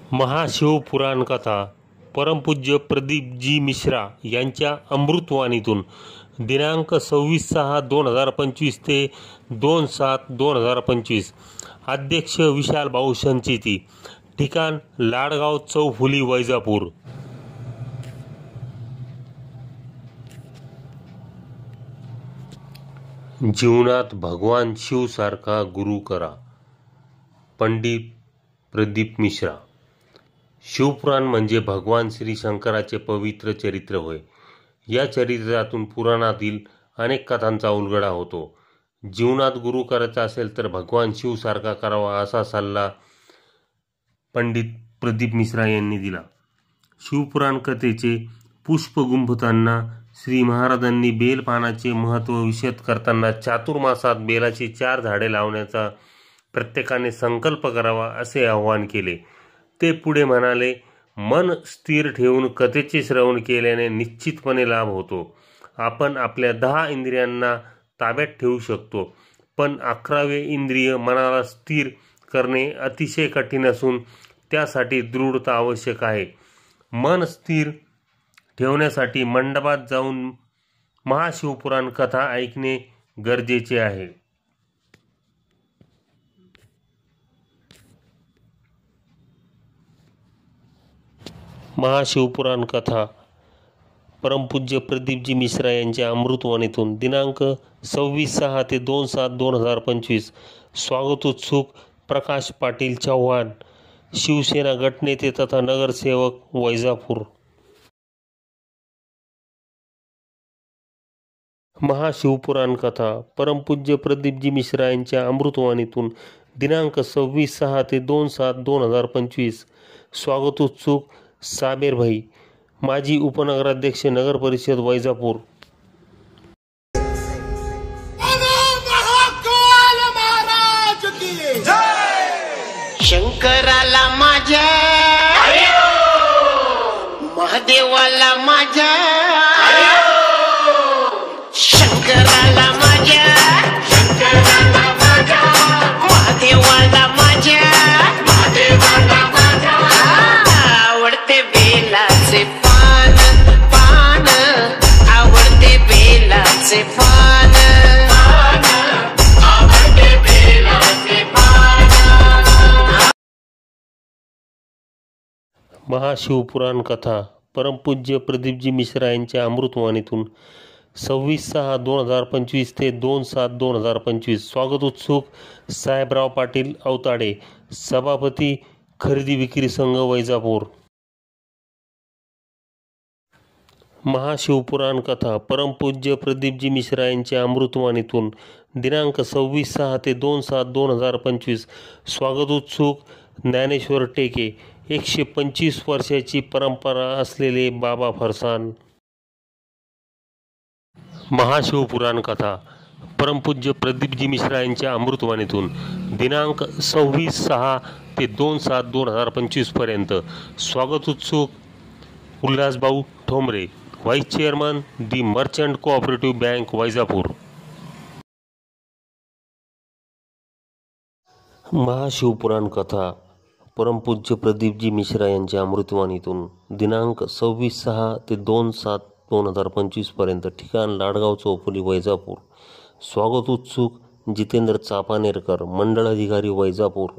महाशिवपुराण कथा परमपूज्य प्रदीपजी मिश्रा यांच्या अमृतवाणीतून दिनांक 26/6/2025 ते 2/7/2025। अध्यक्ष विशाल भाऊ संचेती। ठिकाण लाडगाव चौफुली वैजापूर। जीवनात भगवान शिव सारखा गुरु करा। पंडित प्रदीप मिश्रा। शिवपुराण म्हणजे भगवान श्री शंकराचे पवित्र चरित्र होय। या चरित्रातून पुराणातील अनेक कथांचा उलगडा होतो। जीवनात गुरु करायचा असेल तर भगवान शिव सारखा करावा असा सल्ला पंडित प्रदीप मिश्रा यांनी दिला। शिवपुराण कथेचे पुष्प गुंफताना श्री महाराजांनी बेलपानाचे महत्त्व विशद करताना चातुर्मासात बेलाची 4 झाडे लावण्याचा प्रत्येकाने संकल्प करावा असे आवाहन केले। ते पुढे म्हणाले, मन स्थिर ठेवून कथेचे श्रवण केल्याने निश्चितपणे लाभ होतो। आपण आपल्या 10 इंद्रियांना ताब्यात ठेवू शकतो, पण 11वे इंद्रिय मनाला स्थिर करणे अतिशय कठीण असून त्यासाठी दृढता आवश्यक आहे। मन स्थिर ठेवण्यासाठी मंडपात जाऊन महाशिवपुराण कथा ऐकणे गरजेचे आहे। महाशिवपुराण कथा परमपूज्य प्रदीपजी मिश्रा यांच्या अमृतवाणीतून दिनांक 26/6 ते 2/7/2025। स्वागतोत्सुक प्रकाश पाटील चव्हाण, शिवसेना गटनेते तथा नगरसेवक वैजापूर। महाशिवपुराण कथा परमपूज्य प्रदीपजी मिश्रा यांच्या अमृतवाणीतून दिनांक 26/6 ते 2/7/2025। स्वागतोत्सुक साबेर भाई, माजी उपनगराध्यक्ष नगर परिषद वैजापूर। शंकराला माझ्या, महादेवाला माझ्या, शंकराला माझ्या, महादेवाला माझ्या, आवडते बेलाचे पान पान, आवडते बेलाचे पान, आवडते बेलाचे पान। महाशिवपुराण कथा परमपूज्य प्रदीपजी मिश्रा यांच्या अमृतवाणीतून 26/6/2025 ते 2/7/2025। स्वागतोत्सुक साहेबराव पाटील अवताडे, सभापती खरेदी विक्री संघ वैजापूर। महाशिवपुराण कथा परमपूज्य प्रदीपजी मिश्रा यांच्या अमृतवाणीतून दिनांक 26/6 ते 2/7/2025। स्वागतोत्सुक ज्ञानेश्वर टेके, 125 वर्षाची परंपरा असलेले बाबा फरसान। महाशिवपुराण कथा परमपूज्य प्रदीपजी मिश्रा यांच्या अमृतवाणीतून दिनांक 26/6 ते 2/7/2025 पर्यंत। स्वागतोत्सुक उल्हासभाऊ ठोंबरे, व्हाईस चेअरमन दी merchant cooperative bank Vaijapur. Mahashivpuran कथा परमपूज्य प्रदीपजी मिश्रा यांच्या अमृतवाणीतून दिनांक 26/6 ते 2/7/2025 पर्यंत। ठिकाण लाडगाव चौफुली वैजापूर। स्वागतोत्सुक जितेंद्र चापानेरकर, मंडळ अधिकारी वैजापूर।